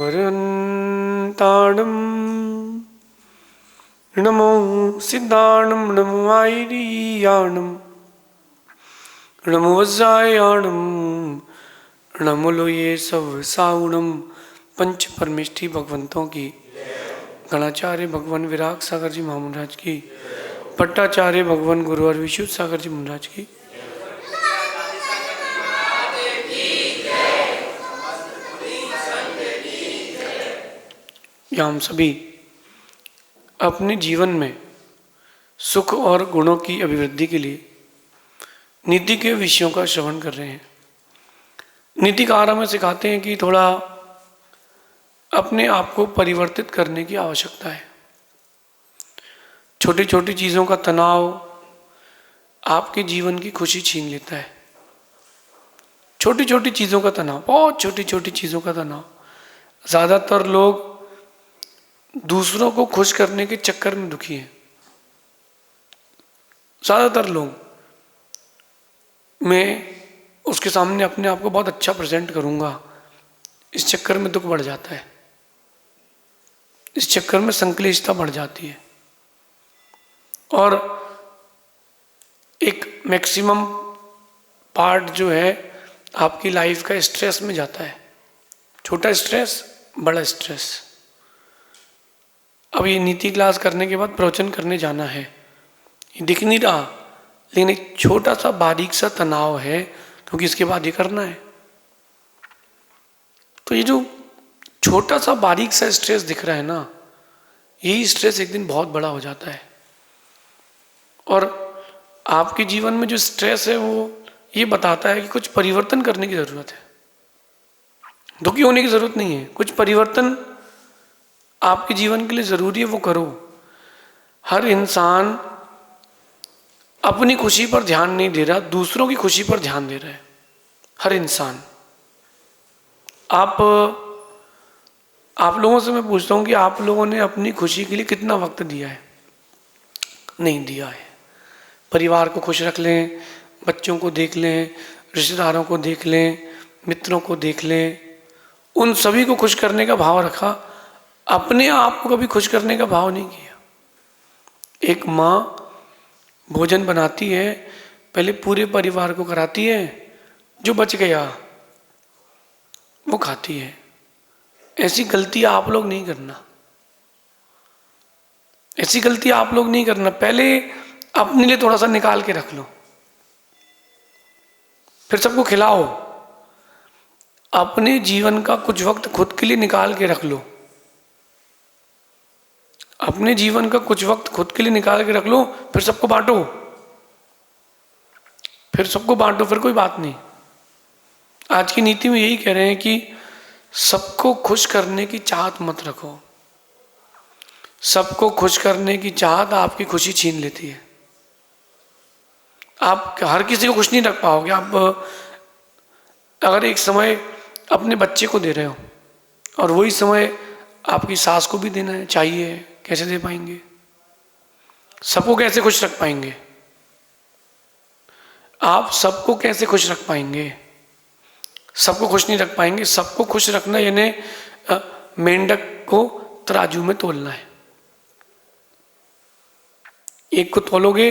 वरन्ताणं नमो सिद्धाणं नमो आयर्याणं नमो वज्रायाणं नमो लोये सब साउणम। पंच परमेष्ठी भगवंतों की, गणाचार्य भगवान विराग सागर जी महाराज की, पट्टाचार्य भगवान गुरुवर विशुद्ध सागर जी महाराज की। या हम सभी अपने जीवन में सुख और गुणों की अभिवृद्धि के लिए नीति के विषयों का श्रवण कर रहे हैं। नीतिकार हमें सिखाते हैं कि थोड़ा अपने आप को परिवर्तित करने की आवश्यकता है। छोटी छोटी चीज़ों का तनाव आपके जीवन की खुशी छीन लेता है। छोटी छोटी चीज़ों का तनाव, बहुत छोटी छोटी चीज़ों का तनाव। ज़्यादातर लोग दूसरों को खुश करने के चक्कर में दुखी हैं। ज़्यादातर लोग, मैं उसके सामने अपने आप को बहुत अच्छा प्रेजेंट करूँगा, इस चक्कर में दुख बढ़ जाता है। इस चक्कर में संक्लिष्टता बढ़ जाती है और एक मैक्सिमम पार्ट जो है आपकी लाइफ का स्ट्रेस में जाता है। छोटा स्ट्रेस, बड़ा स्ट्रेस। अब ये नीति क्लास करने के बाद प्रवचन करने जाना है, ये दिख नहीं रहा, लेकिन एक छोटा सा बारीक सा तनाव है, क्योंकि इसके बाद ये करना है। तो ये जो छोटा सा बारीक सा स्ट्रेस दिख रहा है ना, यही स्ट्रेस एक दिन बहुत बड़ा हो जाता है। और आपके जीवन में जो स्ट्रेस है वो ये बताता है कि कुछ परिवर्तन करने की जरूरत है। दुखी होने की जरूरत नहीं है, कुछ परिवर्तन आपके जीवन के लिए जरूरी है, वो करो। हर इंसान अपनी खुशी पर ध्यान नहीं दे रहा, दूसरों की खुशी पर ध्यान दे रहा है। हर इंसान। आप लोगों से मैं पूछता हूं कि आप लोगों ने अपनी खुशी के लिए कितना वक्त दिया है? नहीं दिया है। परिवार को खुश रख लें, बच्चों को देख लें, रिश्तेदारों को देख लें, मित्रों को देख लें, उन सभी को खुश करने का भाव रखा, अपने आप को कभी खुश करने का भाव नहीं किया। एक माँ भोजन बनाती है, पहले पूरे परिवार को कराती है, जो बच गया वो खाती है। ऐसी गलती आप लोग नहीं करना, ऐसी गलती आप लोग नहीं करना। पहले अपने लिए थोड़ा सा निकाल के रख लो, फिर सबको खिलाओ। अपने जीवन का कुछ वक्त खुद के लिए निकाल के रख लो। अपने जीवन का कुछ वक्त खुद के लिए निकाल के रख लो, फिर सबको बांटो। फिर सबको बांटो, फिर कोई बात नहीं। आज की नीति में यही कह रहे हैं कि सबको खुश करने की चाहत मत रखो। सबको खुश करने की चाहत आपकी खुशी छीन लेती है। आप हर किसी को खुश नहीं रख पाओगे। आप अगर एक समय अपने बच्चे को दे रहे हो और वही समय आपकी सास को भी देना है, चाहिए, कैसे दे पाएंगे? सबको कैसे खुश रख पाएंगे? आप सबको कैसे खुश रख पाएंगे? सबको खुश नहीं रख पाएंगे। सबको खुश रखना यानी मेंढक को तराजू में तोलना है। एक को तोलोगे,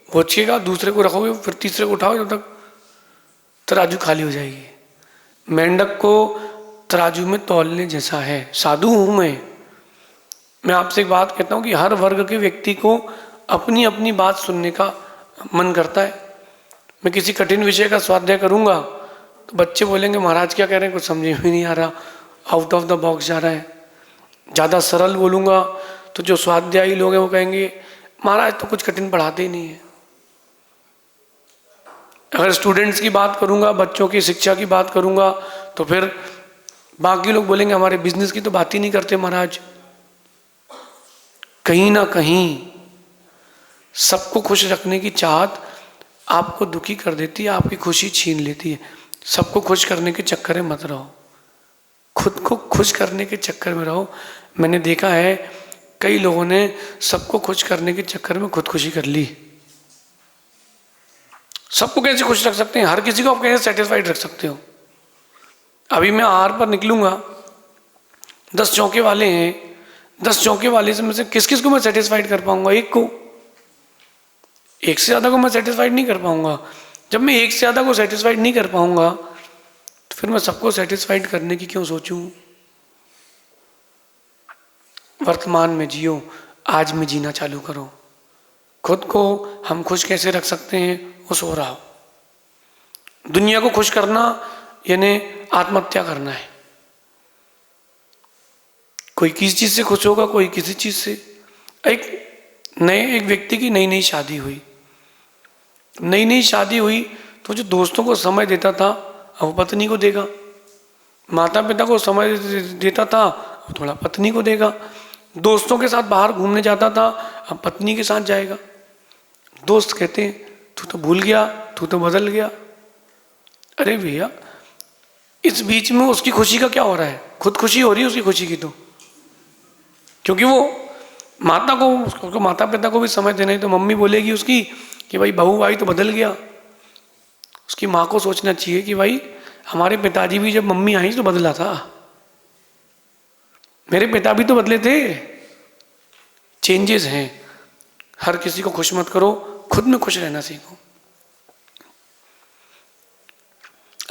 पहुंचेगा, दूसरे को रखोगे, फिर तीसरे को उठाओगे, जब तक तराजू खाली हो जाएगी। मेंढक को तराजू में तौलने जैसा है। साधु हूं मैं आपसे एक बात कहता हूं कि हर वर्ग के व्यक्ति को अपनी अपनी बात सुनने का मन करता है। मैं किसी कठिन विषय का स्वाध्याय करूंगा तो बच्चे बोलेंगे महाराज क्या कह रहे हैं, कुछ समझ में नहीं आ रहा, आउट ऑफ द बॉक्स जा रहा है। ज़्यादा सरल बोलूंगा तो जो स्वाध्यायी लोग हैं वो कहेंगे महाराज तो कुछ कठिन पढ़ाते ही नहीं है। अगर स्टूडेंट्स की बात करूंगा, बच्चों की शिक्षा की बात करूंगा, तो फिर बाकी लोग बोलेंगे हमारे बिजनेस की तो बात ही नहीं करते महाराज। कहीं ना कहीं सबको खुश रखने की चाहत आपको दुखी कर देती है, आपकी खुशी छीन लेती है। सबको खुश करने के चक्कर में मत रहो, खुद को खुश करने के चक्कर में रहो। मैंने देखा है कई लोगों ने सबको खुश करने के चक्कर में खुदकुशी कर ली। सबको कैसे खुश रख सकते हैं? हर किसी को आप कैसे सेटिस्फाइड रख सकते हो? अभी मैं आहार पर निकलूंगा 10 चौके वाले हैं, 10 चौके वाले से में से किस किस को मैं सेटिस्फाइड कर पाऊंगा? एक को। एक से ज़्यादा को मैं सेटिस्फाइड नहीं कर पाऊंगा। जब मैं एक से ज़्यादा को सेटिस्फाइड नहीं कर पाऊंगा तो फिर मैं सबको सेटिस्फाइड करने की क्यों सोचूं? वर्तमान में जियो, आज में जीना चालू करो। खुद को हम खुश कैसे रख सकते हैं वो सो रहा हो। दुनिया को खुश करना यानी आत्महत्या करना है। कोई किसी चीज से खुश होगा, कोई किसी चीज से। एक व्यक्ति की नई नई शादी हुई, नई नई शादी हुई तो जो दोस्तों को समय देता था अब वो पत्नी को देगा, माता पिता को समय देता था अब थोड़ा पत्नी को देगा, दोस्तों के साथ बाहर घूमने जाता था अब पत्नी के साथ जाएगा। दोस्त कहते हैं तू तो भूल गया, तू तो बदल गया। अरे भैया, इस बीच में उसकी खुशी का क्या हो रहा है? खुद खुशी हो रही है उसकी खुशी की, तो क्योंकि वो माता को, उसको माता पिता को भी समय देना है। तो मम्मी बोलेगी उसकी कि भाई बहू आई तो बदल गया। उसकी माँ को सोचना चाहिए कि भाई हमारे पिताजी भी जब मम्मी आई तो बदला था, मेरे पिता भी तो बदले थे। चेंजेस हैं। हर किसी को खुश मत करो, खुद में खुश रहना सीखो।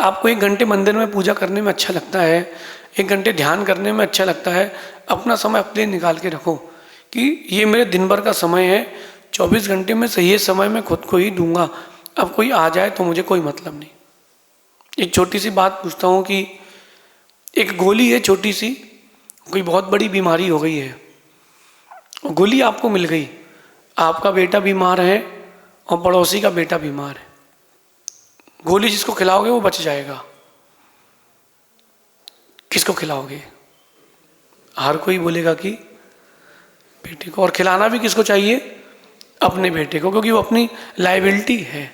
आपको 1 घंटे मंदिर में पूजा करने में अच्छा लगता है, 1 घंटे ध्यान करने में अच्छा लगता है, अपना समय अपने निकाल के रखो कि ये मेरे दिन भर का समय है, 24 घंटे में से ये समय मैं खुद को ही दूंगा। अब कोई आ जाए तो मुझे कोई मतलब नहीं। एक छोटी सी बात पूछता हूँ कि एक गोली है छोटी सी, कोई बहुत बड़ी बीमारी हो गई है, गोली आपको मिल गई, आपका बेटा बीमार है और पड़ोसी का बेटा बीमार है, गोली जिसको खिलाओगे वो बच जाएगा, किसको खिलाओगे? हर कोई बोलेगा कि बेटे को। और खिलाना भी किसको चाहिए? अपने बेटे को, क्योंकि वो अपनी लायबिलिटी है।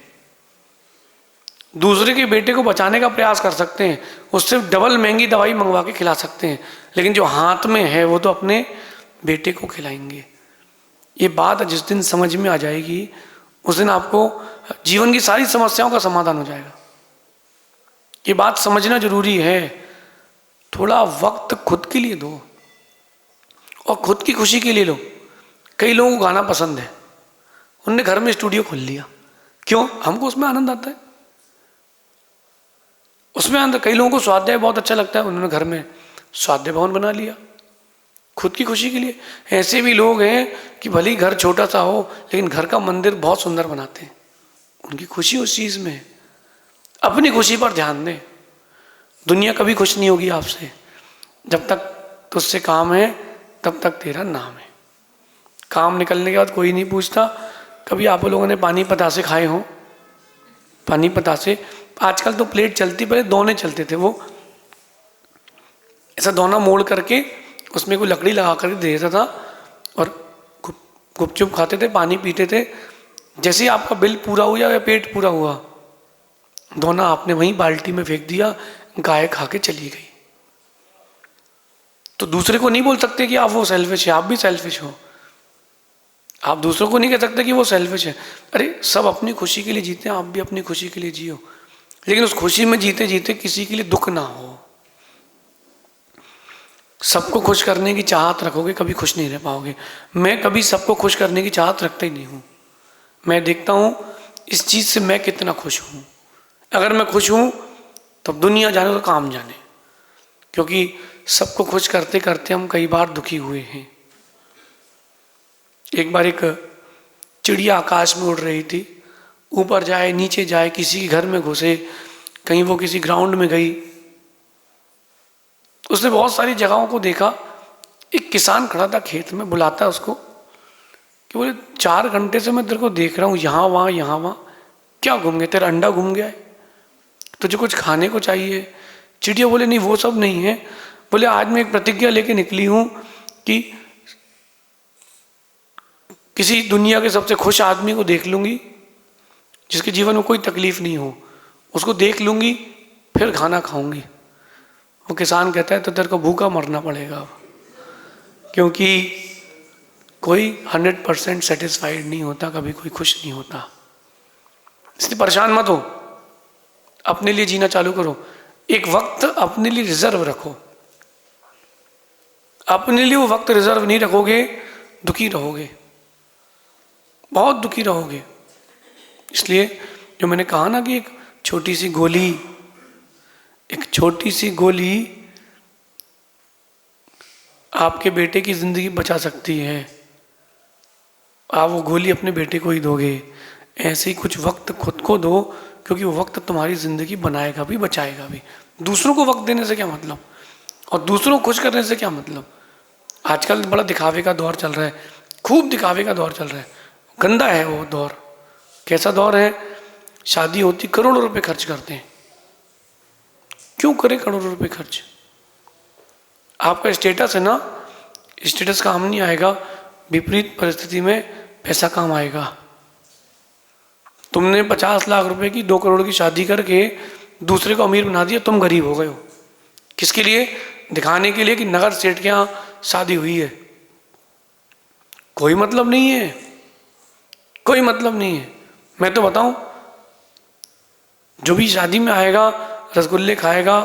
दूसरे के बेटे को बचाने का प्रयास कर सकते हैं, उससे डबल महंगी दवाई मंगवा के खिला सकते हैं, लेकिन जो हाथ में है वो तो अपने बेटे को खिलाएंगे। ये बात जिस दिन समझ में आ जाएगी उस दिन आपको जीवन की सारी समस्याओं का समाधान हो जाएगा। ये बात समझना जरूरी है। थोड़ा वक्त खुद के लिए दो और खुद की खुशी के लिए लो। कई लोगों को गाना पसंद है, उनने घर में स्टूडियो खोल लिया, क्यों? हमको उसमें आनंद आता है, उसमें आनंद। कई लोगों को स्वाध्याय बहुत अच्छा लगता है, उन्होंने घर में स्वाध्याय भवन बना लिया खुद की खुशी के लिए। ऐसे भी लोग हैं कि भले ही घर छोटा सा हो लेकिन घर का मंदिर बहुत सुंदर बनाते हैं, उनकी खुशी उस चीज में है। अपनी खुशी पर ध्यान दें। दुनिया कभी खुश नहीं होगी आपसे। जब तक तुझसे काम है तब तक तेरा नाम है। काम निकलने के बाद कोई नहीं पूछता। कभी आप लोगों ने पानी पतासे खाए हों? पानी पतासे आजकल तो प्लेट चलती, पहले दोने चलते थे। वो ऐसा दोना मोड़ करके उसमें कोई लकड़ी लगा कर दे देता था और गुपचुप खाते थे, पानी पीते थे। जैसे ही आपका बिल पूरा हुआ या पेट पूरा हुआ, दोना आपने वहीं बाल्टी में फेंक दिया, गाय खा के चली गई। तो दूसरे को नहीं बोल सकते कि आप वो सेल्फिश है, आप भी सेल्फिश हो। आप दूसरों को नहीं कह सकते कि वो सेल्फिश है। अरे सब अपनी खुशी के लिए जीते हैं, आप भी अपनी खुशी के लिए जियो, लेकिन उस खुशी में जीते जीते किसी के लिए दुख ना हो। सबको खुश करने की चाहत रखोगे कभी खुश नहीं रह पाओगे। मैं कभी सबको खुश करने की चाहत रखता ही नहीं हूँ। मैं देखता हूँ इस चीज से मैं कितना खुश हूँ। अगर मैं खुश हूँ तो दुनिया जाने तो काम जाने, क्योंकि सबको खुश करते करते हम कई बार दुखी हुए हैं। एक बार एक चिड़िया आकाश में उड़ रही थी, ऊपर जाए नीचे जाए, किसी के घर में घुसे, कहीं वो किसी ग्राउंड में गई। उसने बहुत सारी जगहों को देखा। एक किसान खड़ा था खेत में, बुलाता है उसको कि बोले 4 घंटे से मैं तेरे को देख रहा हूँ, यहाँ वहाँ, क्या घूम गया? तेरा अंडा घूम गया है? तुझे कुछ खाने को चाहिए? चिड़िया बोले नहीं वो सब नहीं है। बोले आज मैं एक प्रतिज्ञा लेके निकली हूँ कि किसी दुनिया के सबसे खुश आदमी को देख लूंगी जिसके जीवन में कोई तकलीफ नहीं हो, उसको देख लूंगी फिर खाना खाऊंगी। वो किसान कहता है तो तेरे को भूखा मरना पड़ेगा, क्योंकि कोई 100% सेटिस्फाइड नहीं होता, कभी कोई खुश नहीं होता। इसलिए परेशान मत हो, अपने लिए जीना चालू करो। एक वक्त अपने लिए रिजर्व रखो। अपने लिए वो वक्त रिजर्व नहीं रखोगे, दुखी रहोगे, बहुत दुखी रहोगे। इसलिए जो मैंने कहा ना कि एक छोटी सी गोली, एक छोटी सी गोली आपके बेटे की जिंदगी बचा सकती है। आप वो गोली अपने बेटे को ही दोगे। ऐसे ही कुछ वक्त खुद को दो, क्योंकि वो वक्त तुम्हारी जिंदगी बनाएगा भी, बचाएगा भी। दूसरों को वक्त देने से क्या मतलब, और दूसरों को खुश करने से क्या मतलब। आजकल बड़ा दिखावे का दौर चल रहा है, खूब दिखावे का दौर चल रहा है, गंदा है वो दौर। कैसा दौर है, शादी होती करोड़ों रुपए खर्च करते हैं। क्यों करें करोड़ों रुपए खर्च। आपका स्टेटस है ना, स्टेटस काम नहीं आएगा, विपरीत परिस्थिति में पैसा काम आएगा। तुमने 50 लाख रुपए की 2 करोड़ की शादी करके दूसरे को अमीर बना दिया, तुम गरीब हो गए हो। किसके लिए, दिखाने के लिए कि नगर सेठ के यहाँ शादी हुई है। कोई मतलब नहीं है, कोई मतलब नहीं है। मैं तो बताऊं, जो भी शादी में आएगा रसगुल्ले खाएगा,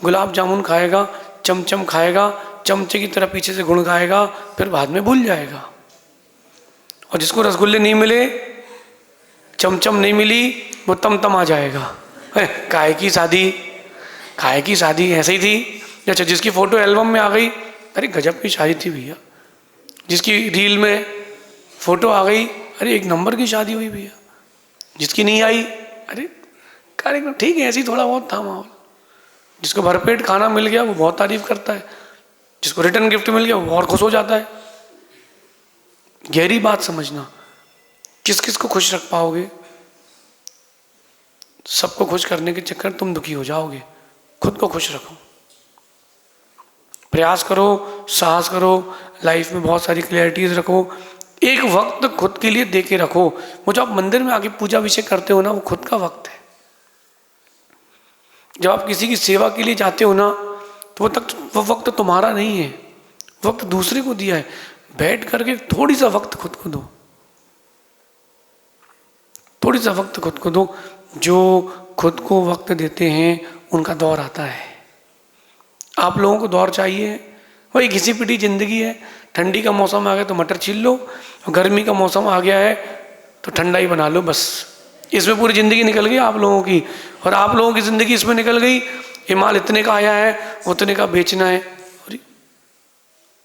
गुलाब जामुन खाएगा, चमचम खाएगा, चमचे की तरह पीछे से गुण गाएगा, फिर बाद में भूल जाएगा। और जिसको रसगुल्ले नहीं मिले, चमचम नहीं मिली, वो तम आ जाएगा। काहे की शादी, काहे की शादी, ऐसे ही थी। अच्छा, जिसकी फोटो एल्बम में आ गई, अरे गजब की शादी थी भैया। जिसकी रील में फोटो आ गई, अरे 1 नंबर की शादी हुई भैया। जिसकी नहीं आई, अरे कार्यक्रम ठीक है, ऐसे ही थोड़ा बहुत था माहौल। जिसको भरपेट खाना मिल गया वो बहुत तारीफ करता है, जिसको रिटर्न गिफ्ट मिल गया वो और खुश हो जाता है। गहरी बात समझना, किस किस को खुश रख पाओगे। सबको खुश करने के चक्कर तुम दुखी हो जाओगे। खुद को खुश रखो, प्रयास करो, साहस करो, लाइफ में बहुत सारी क्लैरिटीज रखो। एक वक्त खुद के लिए दे के रखो। वो जो आप मंदिर में आके पूजा विषय करते हो ना, वो खुद का वक्त है। जब आप किसी की सेवा के लिए जाते हो ना, तो वो वक्त तुम्हारा नहीं है, वक्त दूसरे को दिया है। बैठ करके थोड़ी सा वक्त खुद को दो, थोड़ी सा वक्त खुद को दो। जो खुद को वक्त देते हैं उनका दौर आता है। आप लोगों को दौर चाहिए, वही घिसी पिटी जिंदगी है। ठंडी का मौसम आ गया तो मटर छील लो, और गर्मी का मौसम आ गया है तो ठंडा ही बना लो, बस। इसमें पूरी ज़िंदगी निकल गई आप लोगों की, और आप लोगों की ज़िंदगी इसमें निकल गई। ये माल इतने का आया है, उतने का बेचना है। और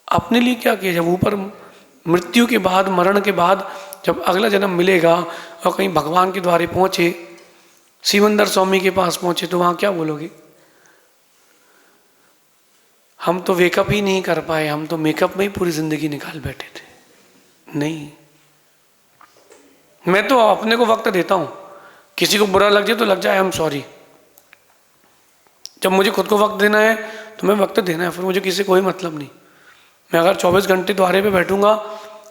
अपने लिए क्या किया। जब ऊपर मृत्यु के बाद, मरण के बाद जब अगला जन्म मिलेगा और कहीं भगवान के द्वारे पहुँचे, सिमंदर स्वामी के पास पहुँचे, तो वहाँ क्या बोलोगे। हम तो वेकअप ही नहीं कर पाए, हम तो मेकअप में ही पूरी ज़िंदगी निकाल बैठे थे। नहीं, मैं तो अपने को वक्त देता हूँ। किसी को बुरा लग जाए तो लग जाए, आई एम सॉरी। जब मुझे खुद को वक्त देना है तो मैं वक्त देना है, फिर मुझे किसी कोई मतलब नहीं। मैं अगर 24 घंटे द्वारे पे बैठूंगा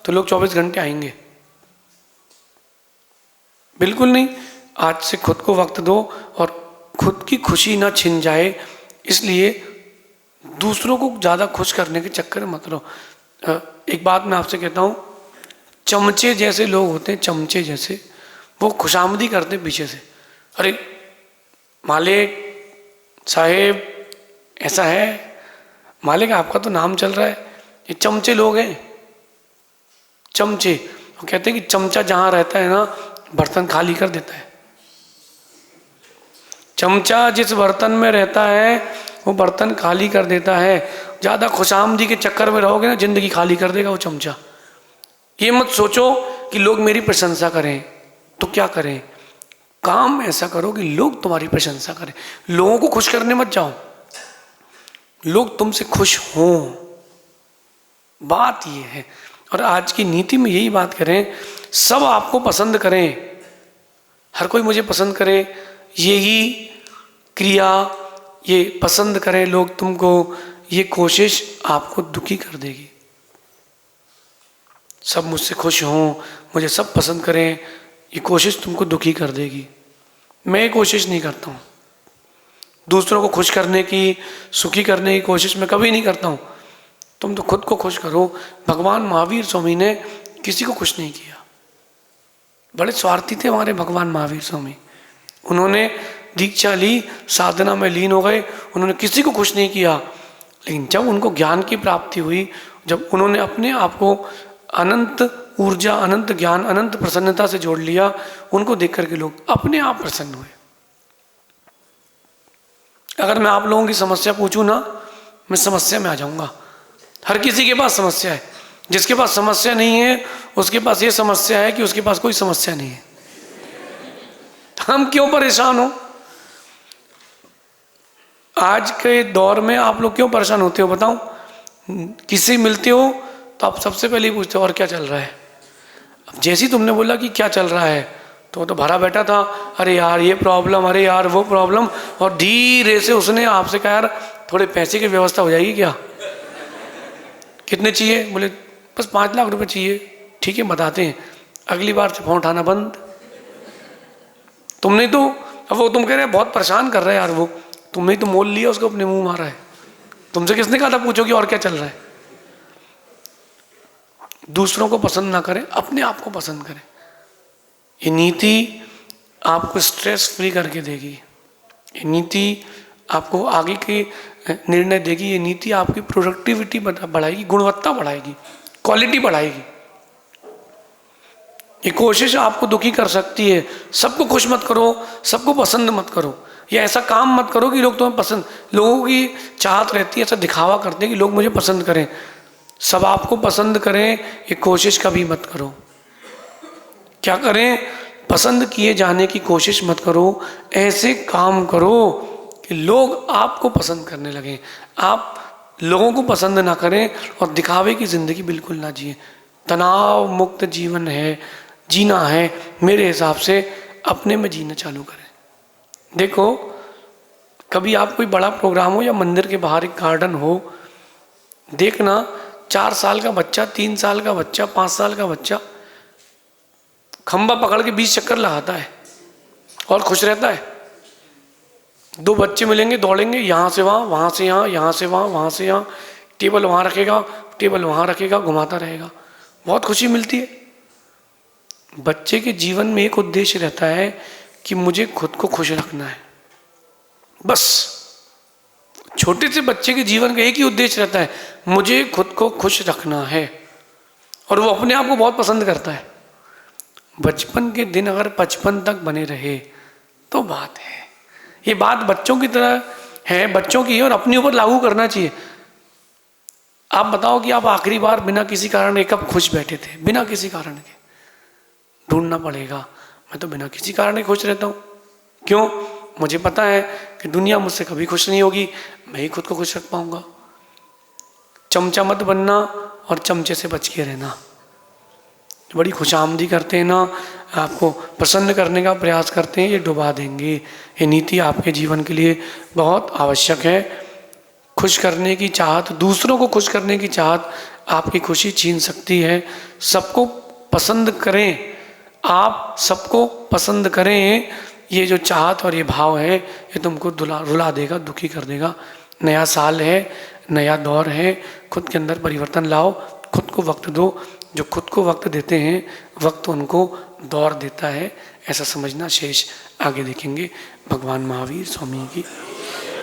तो लोग 24 घंटे आएंगे, बिल्कुल नहीं। आज से खुद को वक्त दो, और खुद की खुशी ना छिन जाए, इसलिए दूसरों को ज़्यादा खुश करने के चक्कर में मत रहो। एक बात मैं आपसे कहता हूँ, चमचे जैसे लोग होते हैं, चमचे जैसे, वो खुशामदी करते हैं पीछे से। अरे मालिक साहेब, ऐसा है, मालिक आपका तो नाम चल रहा है। ये चमचे लोग हैं, चमचे। वो कहते हैं कि चमचा जहाँ रहता है ना, बर्तन खाली कर देता है। चमचा जिस बर्तन में रहता है वो बर्तन खाली कर देता है। ज़्यादा खुशामदी के चक्कर में रहोगे ना, जिंदगी खाली कर देगा वो चमचा। ये मत सोचो कि लोग मेरी प्रशंसा करें तो क्या करें। काम ऐसा करो कि लोग तुम्हारी प्रशंसा करें। लोगों को खुश करने मत जाओ, लोग तुमसे खुश हों, बात ये है। और आज की नीति में यही बात करें, सब आपको पसंद करें, हर कोई मुझे पसंद करे, यही क्रिया, ये पसंद करें लोग तुमको, ये कोशिश आपको दुखी कर देगी। सब मुझसे खुश हों, मुझे सब पसंद करें, ये कोशिश तुमको दुखी कर देगी। मैं ये कोशिश नहीं करता हूँ, दूसरों को खुश करने की, सुखी करने की कोशिश मैं कभी नहीं करता हूँ। तुम तो खुद को खुश करो। भगवान महावीर स्वामी ने किसी को खुश नहीं किया, बड़े स्वार्थी थे हमारे भगवान महावीर स्वामी। उन्होंने दीक्षा ली, साधना में लीन हो गए, उन्होंने किसी को खुश नहीं किया। लेकिन जब उनको ज्ञान की प्राप्ति हुई, जब उन्होंने अपने आप को अनंत ऊर्जा, अनंत ज्ञान, अनंत प्रसन्नता से जोड़ लिया, उनको देख करके लोग अपने आप प्रसन्न हुए। अगर मैं आप लोगों की समस्या पूछूं ना, मैं समस्या में आ जाऊंगा। हर किसी के पास समस्या है। जिसके पास समस्या नहीं है उसके पास ये समस्या है कि उसके पास कोई समस्या नहीं है। हम क्यों परेशान हो? आज के दौर में आप लोग क्यों परेशान होते हो बताऊं? किसी मिलते हो तो आप सबसे पहले पूछते हो और क्या चल रहा है। अब जैसे ही तुमने बोला कि क्या चल रहा है तो भरा बैठा था, अरे यार ये प्रॉब्लम, अरे यार वो प्रॉब्लम, और धीरे से उसने आपसे कहा यार थोड़े पैसे की व्यवस्था हो जाएगी क्या? कितने चाहिए? बोले बस 5 लाख रुपए चाहिए। ठीक है बताते हैं। अगली बार से फोन उठाना बंद। तुमने तो, अब वो तुम कह रहे बहुत परेशान कर रहे हैं यार, वो तुमने तो मोल लिया, उसको अपने मुंह मारा है। तुमसे किसने कहा था पूछो कि और क्या चल रहा है? दूसरों को पसंद ना करें, अपने आप को पसंद करें। ये नीति आपको स्ट्रेस फ्री करके देगी। ये नीति आपको आगे के निर्णय देगी। ये नीति आपकी प्रोडक्टिविटी बढ़ाएगी, गुणवत्ता बढ़ाएगी, क्वालिटी बढ़ाएगी। ये कोशिश आपको दुखी कर सकती है। सबको खुश मत करो, सबको पसंद मत करो, या ऐसा काम मत करो कि लोग तुम्हें पसंद, लोगों की चाहत रहती है, ऐसा दिखावा करते हैं कि लोग मुझे पसंद करें। सब आपको पसंद करें ये कोशिश कभी मत करो। क्या करें? पसंद किए जाने की कोशिश मत करो। ऐसे काम करो कि लोग आपको पसंद करने लगें। आप लोगों को पसंद ना करें और दिखावे की जिंदगी बिल्कुल ना जिए। तनाव मुक्त जीवन है, जीना है मेरे हिसाब से अपने में जीना चालू करें। देखो कभी आप कोई बड़ा प्रोग्राम हो या मंदिर के बाहर एक गार्डन हो, देखना 4 साल का बच्चा, 3 साल का बच्चा, 5 साल का बच्चा खंबा पकड़ के 20 चक्कर लगाता है और खुश रहता है। 2 बच्चे मिलेंगे, दौड़ेंगे यहाँ से वहाँ, वहाँ से यहाँ, यहाँ से वहाँ, वहाँ से यहाँ, टेबल वहाँ रखेगा, टेबल वहाँ रखेगा, घुमाता रहेगा, बहुत खुशी मिलती है। बच्चे के जीवन में एक उद्देश्य रहता है कि मुझे खुद को खुश रखना है, बस। छोटे से बच्चे के जीवन का एक ही उद्देश्य रहता है, मुझे खुद को खुश रखना है, और वो अपने आप को बहुत पसंद करता है। बचपन के दिन अगर 55 तक बने रहे तो बात है। ये बात बच्चों की तरह है, बच्चों की है, और अपने ऊपर लागू करना चाहिए। आप बताओ कि आप आखिरी बार बिना किसी कारण के कब खुश बैठे थे? बिना किसी कारण के ढूंढना पड़ेगा। मैं तो बिना किसी कारण के खुश रहता हूँ। क्यों? मुझे पता है कि दुनिया मुझसे कभी खुश नहीं होगी, मैं ही खुद को खुश रख पाऊंगा। चमचा मत बनना और चमचे से बच के रहना। बड़ी खुशामदी करते हैं ना, आपको प्रसन्न करने का प्रयास करते हैं, ये डुबा देंगे। ये नीति आपके जीवन के लिए बहुत आवश्यक है। खुश करने की चाहत, दूसरों को खुश करने की चाहत आपकी खुशी छीन सकती है। सबको पसंद करें, आप सबको पसंद करें, ये जो चाहत और ये भाव है ये तुमको रुला देगा, दुखी कर देगा। नया साल है, नया दौर है, खुद के अंदर परिवर्तन लाओ, खुद को वक्त दो। जो खुद को वक्त देते हैं वक्त उनको दौर देता है, ऐसा समझना शेष आगे देखेंगे। भगवान महावीर स्वामी की